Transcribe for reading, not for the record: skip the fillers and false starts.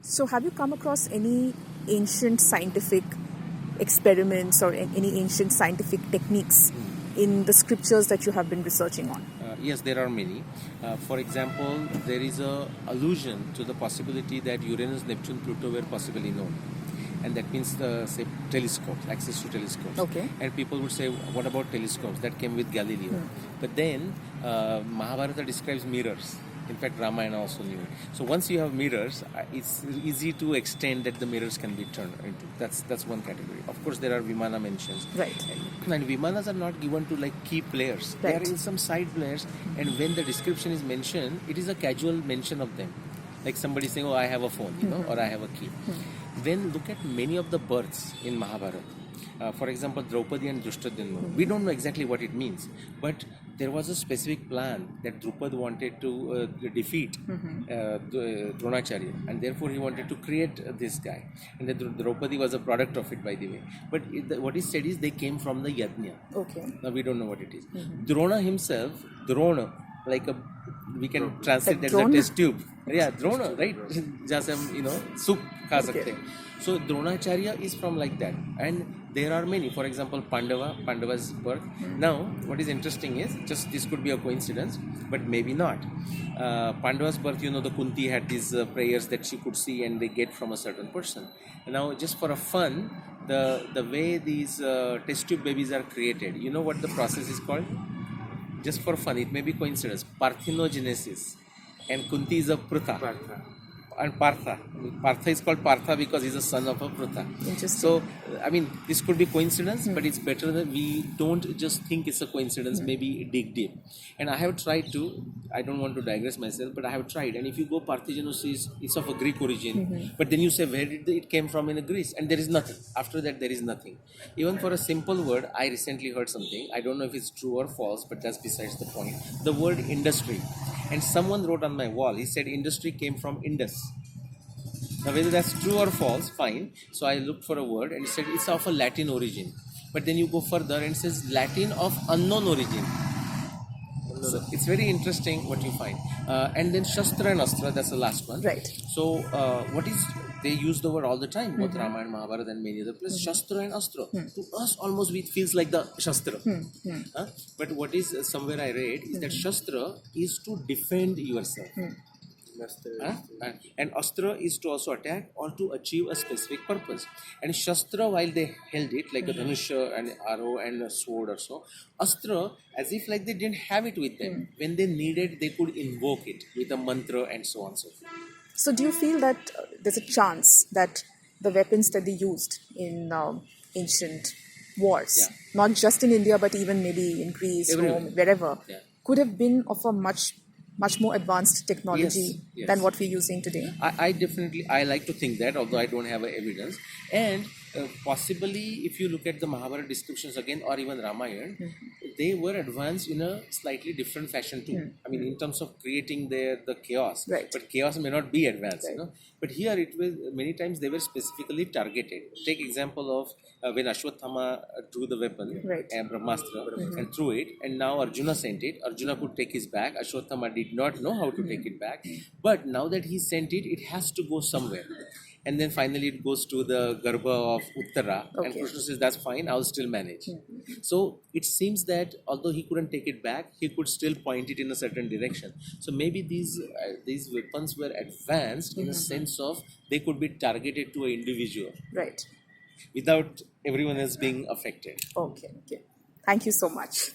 So have you come across any ancient scientific experiments or any ancient scientific techniques in the scriptures that you have been researching on? Yes, there are many. For example, there is a allusion to the possibility that Uranus, Neptune, Pluto were possibly known. And that means, say, telescopes, access to telescopes. Okay. And people would say, what about telescopes? That came with Galileo. But then, Mahabharata describes mirrors. In fact, Ramayana also knew it. So once you have mirrors, it's easy to extend that the mirrors can be turned into. That's one category. Of course, there are Vimana mentions. Right. And Vimanas are not given to like key players. Right. They are in some side players. And when the description is mentioned, it is a casual mention of them. Like somebody saying, oh, I have a phone, or I have a key. Then look at many of the births in Mahabharata. For example, Draupadi and Drushtadhyumna. We don't know exactly what it means, but there was a specific plan that Drupad wanted to defeat Dronacharya, and therefore he wanted to create this guy. And the Draupadi was a product of it, by the way. But what is said is they came from the Yajna. Okay. Now we don't know what it is. Drona himself, Drona, like a, we can translate that as a test tube. Yeah, Drona, right? Just soup kha sakte hain. So Dronacharya is from like that, and there are many. For example, Pandava's birth. Now, what is interesting is just this could be a coincidence, but maybe not. Pandava's birth, the Kunti had these prayers that she could see, and they get from a certain person. And now, just for a fun, the way these test tube babies are created, you know what the process is called? Just for fun, it may be coincidence. Parthenogenesis, and Kunti is a Prutha. And Partha is called Partha because he's a son of a Prutha. Interesting. So, I mean, this could be coincidence, but it's better that we don't just think it's a coincidence, maybe dig deep. And I have tried to, I don't want to digress myself, but I have tried. And if you go Parthenogenesis, it's of a Greek origin. But then you say, where did it came from in Greece? And there is nothing. After that, there is nothing. Even for a simple word, I recently heard something. I don't know if it's true or false, but that's besides the point. The word industry. And someone wrote on my wall, he said industry came from Indus. Now whether that's true or false, fine. So I looked for a word and it said it's of a Latin origin. But then you go further and it says Latin of unknown origin. So it's very interesting what you find. And then Shastra and Astra, that's the last one. Right. So they use the word all the time, both Rama and Mahabharata and many other places, Shastra and Astra. To us, almost it feels like the Shastra. But what is somewhere I read is that Shastra is to defend yourself. And Astra is to also attack or to achieve a specific purpose. And Shastra, while they held it like a Dhanusha and arrow and a sword or so, Astra, as if like they didn't have it with them. When they needed, they could invoke it with a mantra and so on and so forth. So do you feel that there's a chance that the weapons that they used in ancient wars, not just in India but even maybe in Greece, Rome, wherever, could have been of a much more advanced technology than what we're using today? I like to think that, although I don't have evidence. And possibly, if you look at the Mahabharata descriptions again, or even Ramayana, they were advanced in a slightly different fashion too. I mean, in terms of creating the chaos. Right. But chaos may not be advanced, But here it was many times they were specifically targeted. Take example of when Ashwatthama drew the weapon, and Brahmastra, and threw it, and now Arjuna sent it. Arjuna could take his back. Ashwatthama did not know how to take it back. But now that he sent it, it has to go somewhere. And then finally it goes to the Garbha of Uttara. And Krishna says, that's fine, I'll still manage. So it seems that although he couldn't take it back, he could still point it in a certain direction. So maybe these weapons were advanced in a sense of they could be targeted to an individual. Right. Without everyone else being affected. Okay. Thank you so much.